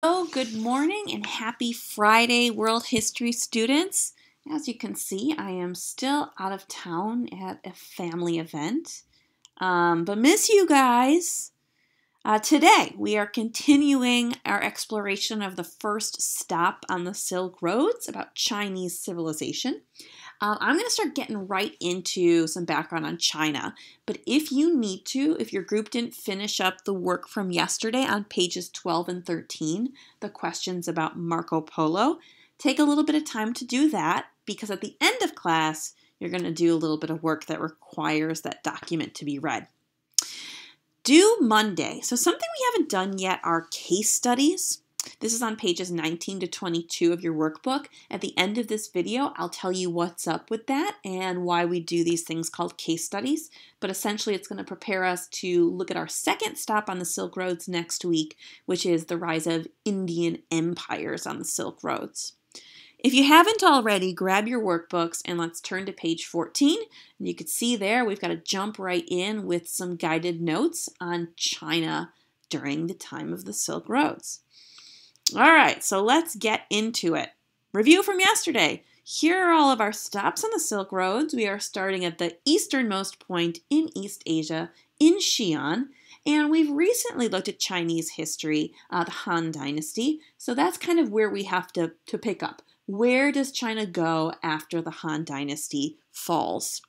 Good morning and happy Friday, World History students. As you can see, I am still out of town at a family event, but miss you guys. Today, we are continuing our exploration of the first stop on the Silk Roads about Chinese civilization. I'm going to start getting right into some background on China, but if you need to, if your group didn't finish up the work from yesterday on pages 12 and 13, the questions about Marco Polo, take a little bit of time to do that because at the end of class, you're going to do a little bit of work that requires that document to be read. Due Monday. So something we haven't done yet are case studies. This is on pages 19 to 22 of your workbook. At the end of this video, I'll tell you what's up with that and why we do these things called case studies. But essentially, it's going to prepare us to look at our second stop on the Silk Roads next week, which is the rise of Indian empires on the Silk Roads. If you haven't already, grab your workbooks and let's turn to page 14. And you can see there we've got to jump right in with some guided notes on China during the time of the Silk Roads. All right, so let's get into it. Review from yesterday. Here are all of our stops on the Silk Roads. We are starting at the easternmost point in East Asia, in Xi'an, and we've recently looked at Chinese history, the Han Dynasty, so that's kind of where we have to pick up. Where does China go after the Han Dynasty falls?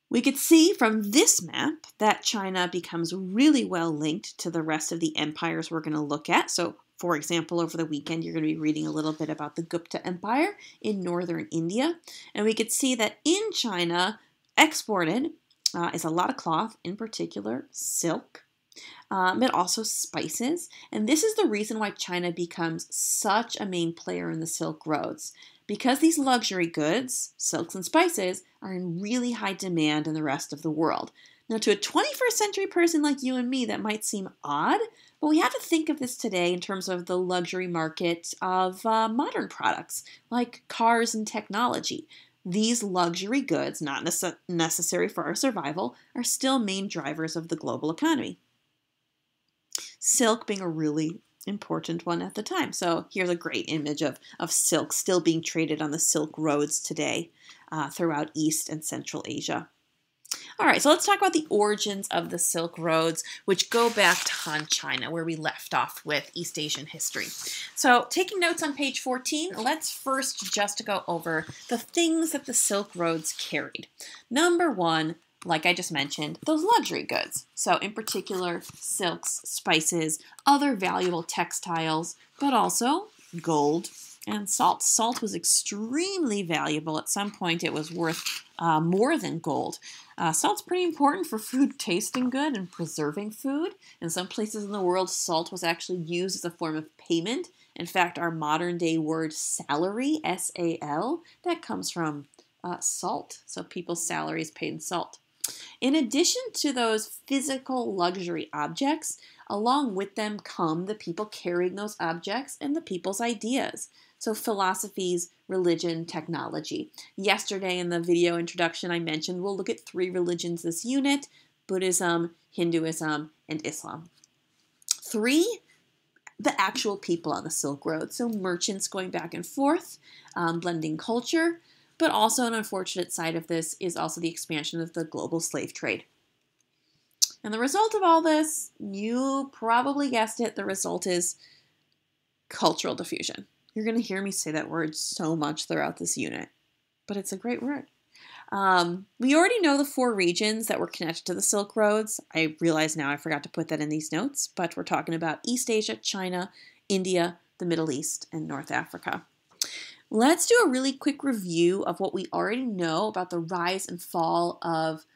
We could see from this map that China becomes really well linked to the rest of the empires we're going to look at. So, for example, over the weekend, you're going to be reading a little bit about the Gupta Empire in northern India. And we could see that in China, exported is a lot of cloth, in particular silk, but also spices. And this is the reason why China becomes such a main player in the Silk Roads. Because these luxury goods, silks and spices, are in really high demand in the rest of the world. Now, to a 21st century person like you and me, that might seem odd, but we have to think of this today in terms of the luxury market of modern products, like cars and technology. These luxury goods, not necessary for our survival, are still main drivers of the global economy. Silk being a really important one at the time. So here's a great image of silk still being traded on the Silk Roads today throughout East and Central Asia. All right, so let's talk about the origins of the Silk Roads, which go back to Han China, where we left off with East Asian history. So taking notes on page 14, let's first just go over the things that the Silk Roads carried. Number one, like I just mentioned, those luxury goods. So in particular, silks, spices, other valuable textiles, but also gold and salt. Salt was extremely valuable. At some point, it was worth more than gold. Salt's pretty important for food tasting good and preserving food. In some places in the world, salt was actually used as a form of payment. In fact, our modern day word salary, S-A-L, that comes from salt. So people's salary is paid in salt. In addition to those physical luxury objects, along with them come the people carrying those objects and the people's ideas. So philosophies, religion, technology. Yesterday in the video introduction I mentioned we'll look at 3 religions this unit: Buddhism, Hinduism, and Islam. 3, the actual people on the Silk Road. So merchants going back and forth, blending culture. But also an unfortunate side of this is also the expansion of the global slave trade. And the result of all this, you probably guessed it, the result is cultural diffusion. You're going to hear me say that word so much throughout this unit, but it's a great word. We already know the 4 regions that were connected to the Silk Roads. I realize now I forgot to put that in these notes, but we're talking about East Asia, China, India, the Middle East, and North Africa. Let's do a really quick review of what we already know about the rise and fall of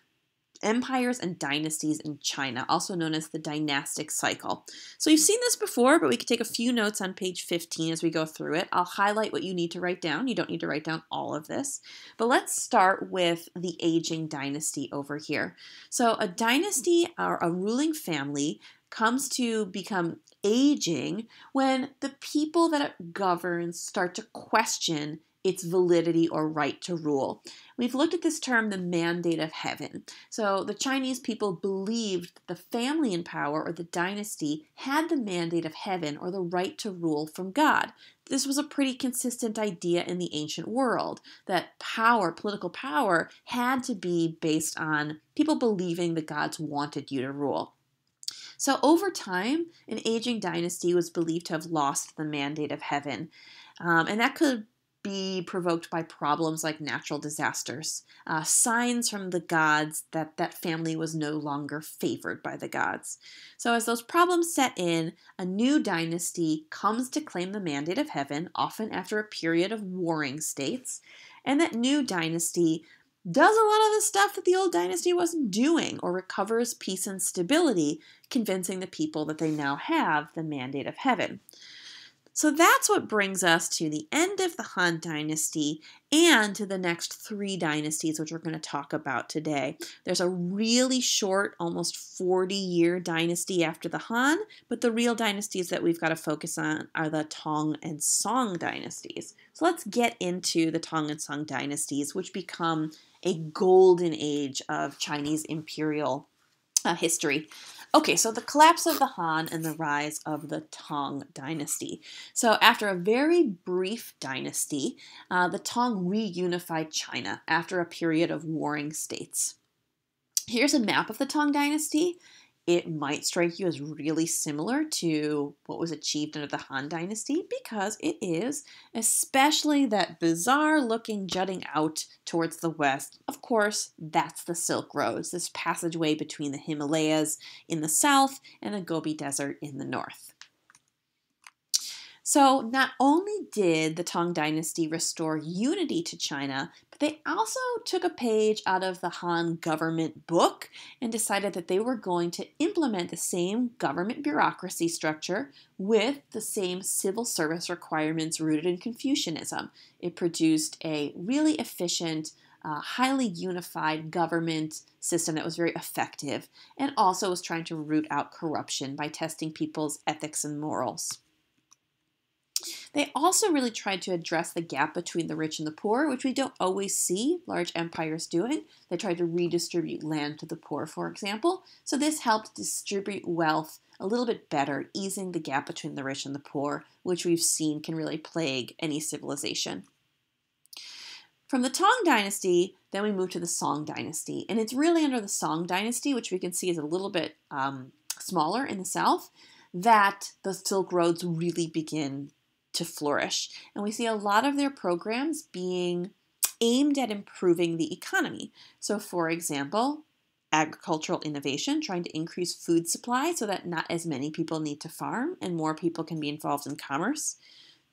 empires and dynasties in China, also known as the dynastic cycle. So you've seen this before, but we could take a few notes on page 15 as we go through it. I'll highlight what you need to write down. You don't need to write down all of this. But let's start with the aging dynasty over here. So a dynasty, or a ruling family, comes to become aging when the people that it governs start to question its validity or right to rule. We've looked at this term, the mandate of heaven. So the Chinese people believed that the family in power or the dynasty had the mandate of heaven or the right to rule from God. This was a pretty consistent idea in the ancient world, that power, political power, had to be based on people believing the gods wanted you to rule. So over time, an aging dynasty was believed to have lost the mandate of heaven, and that could be provoked by problems like natural disasters, signs from the gods that that family was no longer favored by the gods. So as those problems set in, a new dynasty comes to claim the mandate of heaven, often after a period of warring states, and that new dynasty does a lot of the stuff that the old dynasty wasn't doing, or recovers peace and stability, convincing the people that they now have the mandate of heaven. So that's what brings us to the end of the Han Dynasty and to the next 3 dynasties, which we're going to talk about today. There's a really short, almost 40-year dynasty after the Han, but the real dynasties that we've got to focus on are the Tang and Song dynasties. So let's get into the Tang and Song dynasties, which become a golden age of Chinese imperial history. Okay, so the collapse of the Han and the rise of the Tang dynasty. So after a very brief dynasty, the Tang reunified China after a period of warring states. Here's a map of the Tang dynasty. It might strike you as really similar to what was achieved under the Han Dynasty because it is, especially that bizarre looking jutting out towards the west. Of course, that's the Silk Road, this passageway between the Himalayas in the south and the Gobi Desert in the north. So not only did the Tang Dynasty restore unity to China, but they also took a page out of the Han government book and decided that they were going to implement the same government bureaucracy structure with the same civil service requirements rooted in Confucianism. It produced a really efficient, highly unified government system that was very effective and also was trying to root out corruption by testing people's ethics and morals. They also really tried to address the gap between the rich and the poor, which we don't always see large empires doing. They tried to redistribute land to the poor, for example. So this helped distribute wealth a little bit better, easing the gap between the rich and the poor, which we've seen can really plague any civilization. From the Tang Dynasty, then we move to the Song Dynasty. And it's really under the Song Dynasty, which we can see is a little bit smaller in the south, that the Silk Roads really begin to flourish. And we see a lot of their programs being aimed at improving the economy. So for example, agricultural innovation, trying to increase food supply so that not as many people need to farm and more people can be involved in commerce.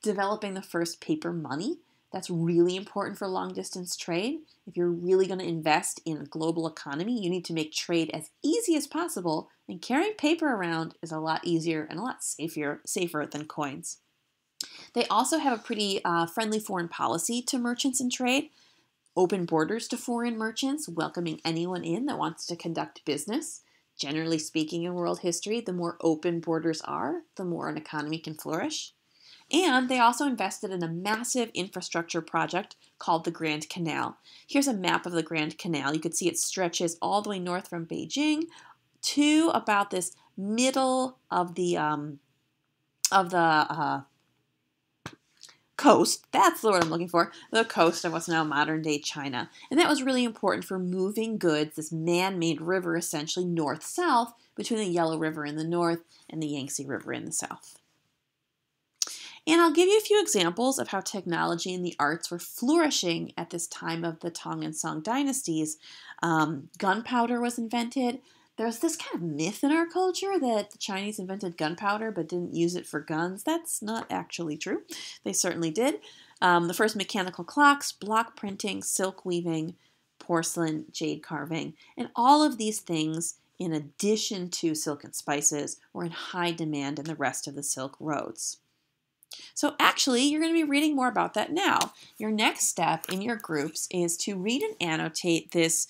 Developing the first paper money. That's really important for long distance trade. If you're really going to invest in a global economy, you need to make trade as easy as possible, and carrying paper around is a lot easier and a lot safer than coins. They also have a pretty friendly foreign policy to merchants and trade, open borders to foreign merchants, welcoming anyone in that wants to conduct business. Generally speaking, in world history, the more open borders are, the more an economy can flourish. And they also invested in a massive infrastructure project called the Grand Canal. Here's a map of the Grand Canal. You can see it stretches all the way north from Beijing to about this middle of the coast. That's the word I'm looking for. The coast of what's now modern-day China. And that was really important for moving goods, this man-made river essentially north-south between the Yellow River in the north and the Yangtze River in the south. And I'll give you a few examples of how technology and the arts were flourishing at this time of the Tang and Song dynasties. Gunpowder was invented. There's this kind of myth in our culture that the Chinese invented gunpowder but didn't use it for guns. That's not actually true. They certainly did. The first mechanical clocks, block printing, silk weaving, porcelain, jade carving, and all of these things, in addition to silk and spices, were in high demand in the rest of the Silk Roads. So actually, you're going to be reading more about that now. Your next step in your groups is to read and annotate this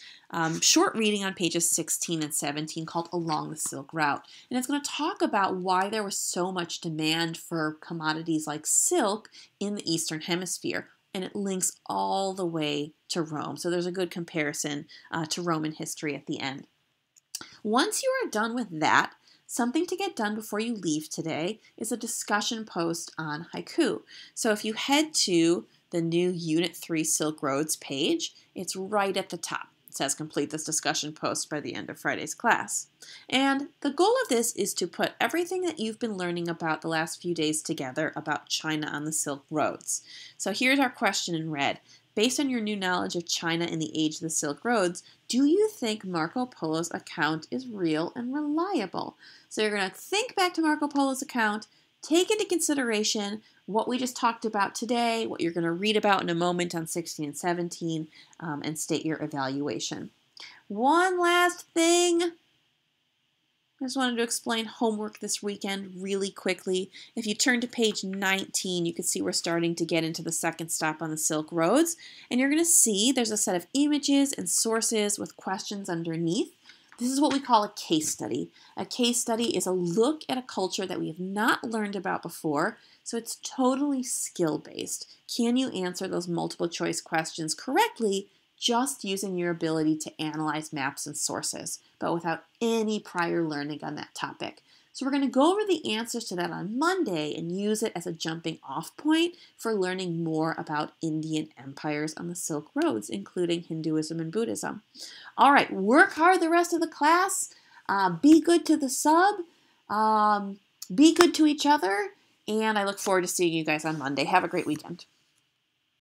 short reading on pages 16 and 17 called Along the Silk Route. And it's going to talk about why there was so much demand for commodities like silk in the Eastern Hemisphere. and it links all the way to Rome. So there's a good comparison to Roman history at the end. Once you are done with that, something to get done before you leave today is a discussion post on haiku. So if you head to the new Unit 3 Silk Roads page, it's right at the top. It says complete this discussion post by the end of Friday's class. And the goal of this is to put everything that you've been learning about the last few days together about China on the Silk Roads. So here's our question in red. Based on your new knowledge of China in the age of the Silk Roads, do you think Marco Polo's account is real and reliable? So you're going to think back to Marco Polo's account, take into consideration what we just talked about today, what you're going to read about in a moment on 16 and 17, and state your evaluation. One last thing. I just wanted to explain homework this weekend really quickly. If you turn to page 19, you can see we're starting to get into the second stop on the Silk Roads. And you're going to see there's a set of images and sources with questions underneath. This is what we call a case study. A case study is a look at a culture that we have not learned about before, so it's totally skill-based. Can you answer those multiple choice questions correctly just using your ability to analyze maps and sources, but without any prior learning on that topic? So we're going to go over the answers to that on Monday and use it as a jumping off point for learning more about Indian empires on the Silk Roads, including Hinduism and Buddhism. All right, work hard the rest of the class. Be good to the sub. Be good to each other. And I look forward to seeing you guys on Monday. Have a great weekend.